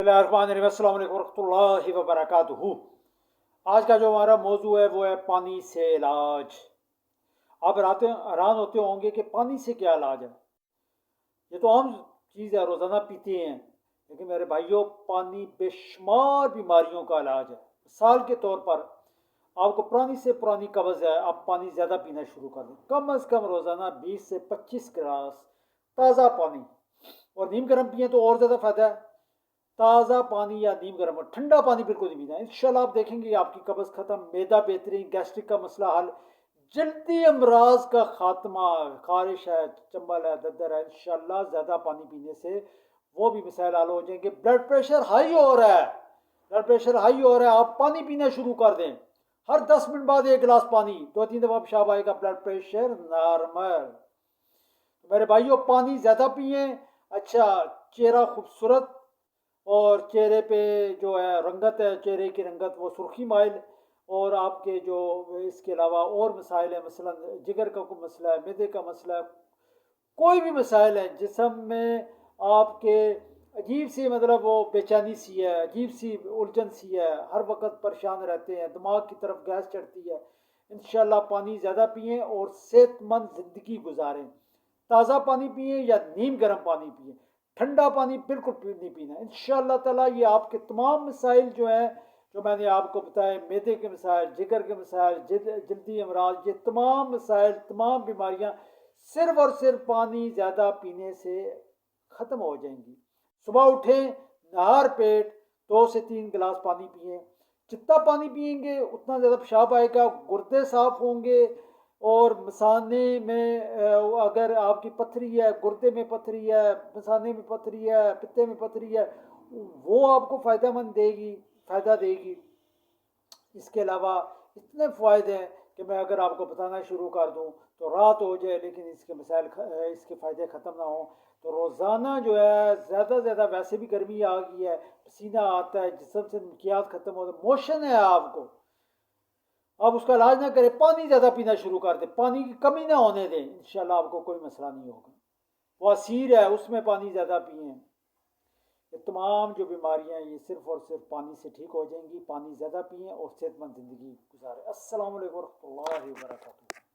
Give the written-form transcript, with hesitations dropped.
बिस्मिल्लाहिर्रहमानिर्रहीम, अस्सलाम वालेकुम रहमतुल्लाहि व बरकातुहू। आज का जो हमारा मौजू है वो है पानी से इलाज। आप हैरान होते होंगे कि पानी से क्या इलाज है। ये तो आम चीज़ है, रोज़ाना पीते हैं, लेकिन मेरे भाइयों पानी बेशुमार बीमारियों का इलाज है। मिसाल के तौर पर आपको पुरानी से पुरानी कब्ज़ है, आप पानी ज़्यादा पीना शुरू कर दें। कम अज़ कम रोज़ाना 20 से 25 गिलास ताज़ा पानी, और नीम गर्म पिए तो और ज़्यादा फ़ायदा है। ताज़ा पानी या नीम गर्म, ठंडा पानी बिल्कुल नहीं पीना। इंशाल्लाह आप देखेंगे आपकी कब्ज़ ख़त्म, मैदा बेहतरीन, गैस्ट्रिक का मसला हल, जल्दी अमराज का खात्मा, खारिश है, चंबल है, दद्दर है, इंशाल्लाह ज़्यादा पानी पीने से वो भी मसाइल हल हो जाएंगे। ब्लड प्रेशर हाई हो रहा है, ब्लड प्रेशर हाई हो रहा है, आप पानी पीना शुरू कर दें। हर 10 मिनट बाद 1 गिलास पानी, 2-3 दफ़ा पेशाब आएगा, ब्लड प्रेशर नॉर्मल। मेरे भाइयों पानी ज़्यादा पिए। अच्छा, चेहरा खूबसूरत और चेहरे पे जो है रंगत है, चेहरे की रंगत वो सुर्खी माइल, और आपके जो इसके अलावा और मसाइल हैं, मसलन जिगर का कोई मसला है, मैदे का मसला है, कोई भी मसाइल है जिस्म में आपके अजीब सी, मतलब वो बेचैनी सी है, अजीब सी उलझन सी है, हर वक्त परेशान रहते हैं, दिमाग की तरफ गैस चढ़ती है, इंशाल्लाह पानी ज़्यादा पिएँ और सेहतमंद ज़िंदगी गुजारें। ताज़ा पानी पिएँ या नीम गर्म पानी पिएँ, ठंडा पानी बिल्कुल नहीं पीना। इंशाअल्लाह ताला ये आपके तमाम मसाइल जो हैं, जो मैंने आपको बताए, मैदे के मसाइल, जिगर के मसाइल, जल्दी अमराज, ये तमाम मसाइल, तमाम बीमारियां सिर्फ और सिर्फ पानी ज़्यादा पीने से ख़त्म हो जाएंगी। सुबह उठें, नहार पेट 2 से 3 गिलास पानी पिएँ। जितना पानी पिएंगे उतना ज़्यादा पेशाब आएगा, गुर्दे साफ़ होंगे, और मसाने में अगर आपकी पथरी है, गुर्दे में पथरी है, मसाने में पथरी है, पित्ते में पथरी है, वो आपको फ़ायदा देगी। इसके अलावा इतने फ़ायदे हैं कि मैं अगर आपको बताना शुरू कर दूं तो रात हो जाए, लेकिन इसके फ़ायदे ख़त्म ना हो। तो रोज़ाना जो है ज़्यादा से ज़्यादा, वैसे भी गर्मी आ गई है, पसीना आता है, जिस्म से नकियात ख़त्म होता है, मोशन है आपको, आप उसका इलाज ना करें, पानी ज़्यादा पीना शुरू कर दें, पानी की कमी ना होने दें, इंशाल्लाह आपको कोई मसला नहीं होगा। वासीर है उसमें पानी ज़्यादा पिएँ। ये तमाम जो बीमारियां ये सिर्फ़ और सिर्फ पानी से ठीक हो जाएंगी। पानी ज़्यादा पिएँ और सेहतमंद ज़िंदगी गुजारें। अस्सलाम वालेकुम रहमतुल्लाहि व बरकातुहू।